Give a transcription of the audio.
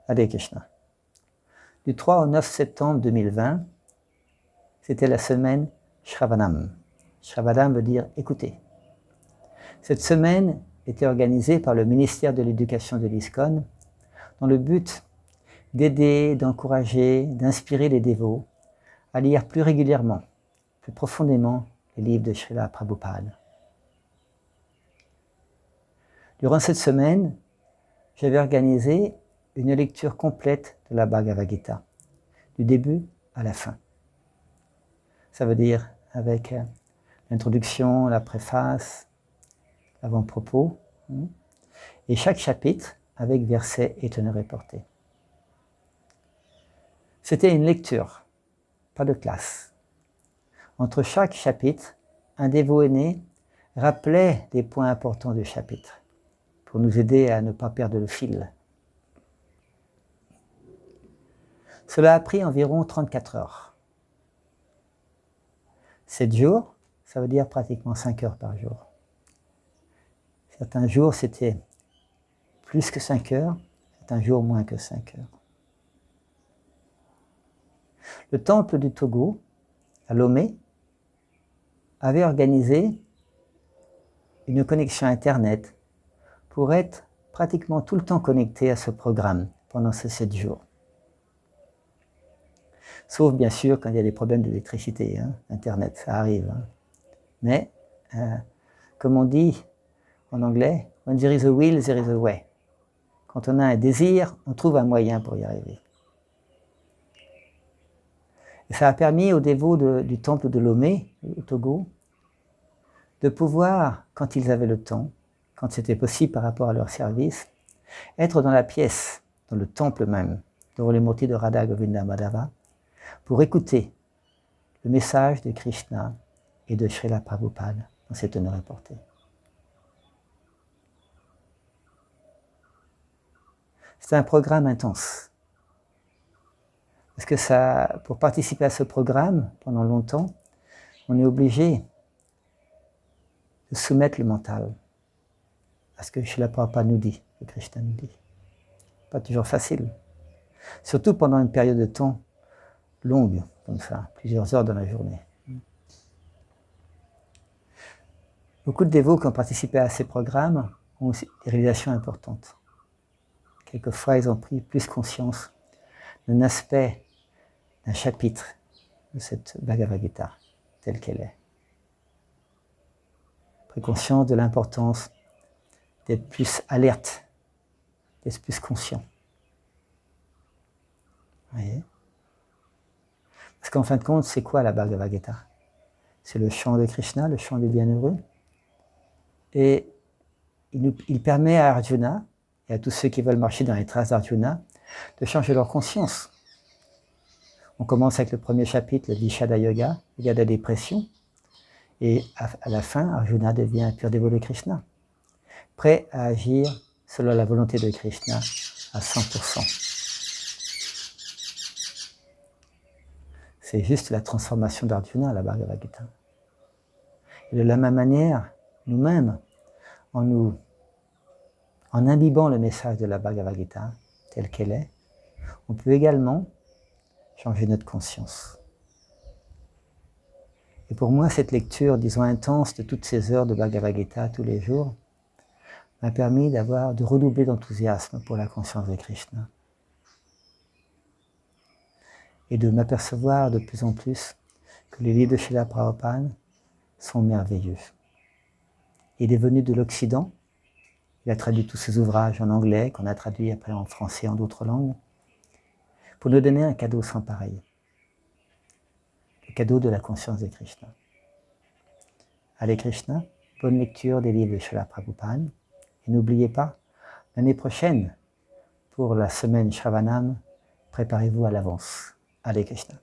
Hare Krishna. Du 3 au 9 septembre 2020, c'était la semaine Shravanam. Shravanam veut dire écouter. Cette semaine était organisée par le ministère de l'Éducation de l'ISKCON dans le but d'aider, d'encourager, d'inspirer les dévots à lire plus régulièrement, plus profondément les livres de Srila Prabhupada. Durant cette semaine, j'avais organisé une lecture complète de la Bhagavad Gita, du début à la fin. Ça veut dire avec l'introduction, la préface, l'avant-propos, et chaque chapitre avec versets et teneurs reportés. C'était une lecture, pas de classe. Entre chaque chapitre, un dévot aîné rappelait des points importants du chapitre pour nous aider à ne pas perdre le fil. Cela a pris environ 34 heures. 7 jours, ça veut dire pratiquement 5 heures par jour. Certains jours, c'était plus que 5 heures, certains jours moins que 5 heures. Le temple du Togo, à Lomé, avait organisé une connexion Internet pour être pratiquement tout le temps connecté à ce programme pendant ces 7 jours. Sauf bien sûr quand il y a des problèmes d'électricité, Internet, ça arrive. Mais, comme on dit en anglais, when there is a will, there is a way. Quand on a un désir, on trouve un moyen pour y arriver. Et ça a permis aux dévots du temple de Lomé, au Togo, de pouvoir, quand ils avaient le temps, quand c'était possible par rapport à leur service, être dans la pièce, dans le temple même, devant les motifs de Radha Govinda Madhava, pour écouter le message de Krishna et de Srila Prabhupada dans ces teneurs reportées. C'est un programme intense. Parce que pour participer à ce programme pendant longtemps, on est obligé de soumettre le mental à ce que Srila Prabhupada nous dit, que Krishna nous dit. Pas toujours facile. Surtout pendant une période de temps longue, comme ça, plusieurs heures dans la journée. Beaucoup de dévots qui ont participé à ces programmes ont aussi des réalisations importantes. Quelquefois, ils ont pris plus conscience d'un aspect, d'un chapitre de cette Bhagavad Gita, telle qu'elle est. Pris conscience de l'importance d'être plus alerte, d'être plus conscient. Vous voyez ? Parce qu'en fin de compte, c'est quoi la Bhagavad Gita ? C'est le chant de Krishna, le chant des bienheureux. Et il permet à Arjuna, et à tous ceux qui veulent marcher dans les traces d'Arjuna, de changer leur conscience. On commence avec le premier chapitre, le Vishada Yoga, il y a de la dépression, et à la fin, Arjuna devient un pur dévot de Krishna, prêt à agir selon la volonté de Krishna à 100%. C'est juste la transformation d'Arjuna à la Bhagavad Gita. Et de la même manière, nous-mêmes, en imbibant le message de la Bhagavad Gita, telle qu'elle est, on peut également changer notre conscience. Et pour moi, cette lecture, disons, intense de toutes ces heures de Bhagavad Gita tous les jours, m'a permis de redoubler d'enthousiasme pour la conscience de Krishna. Et de m'apercevoir de plus en plus que les livres de Srila Prabhupada sont merveilleux. Il est venu de l'Occident, il a traduit tous ses ouvrages en anglais, qu'on a traduit après en français et en d'autres langues, pour nous donner un cadeau sans pareil. Le cadeau de la conscience de Krishna. Hare Krishna, bonne lecture des livres de Srila Prabhupada. Et n'oubliez pas, l'année prochaine, pour la semaine Shravanam, préparez-vous à l'avance. Hare Krishna.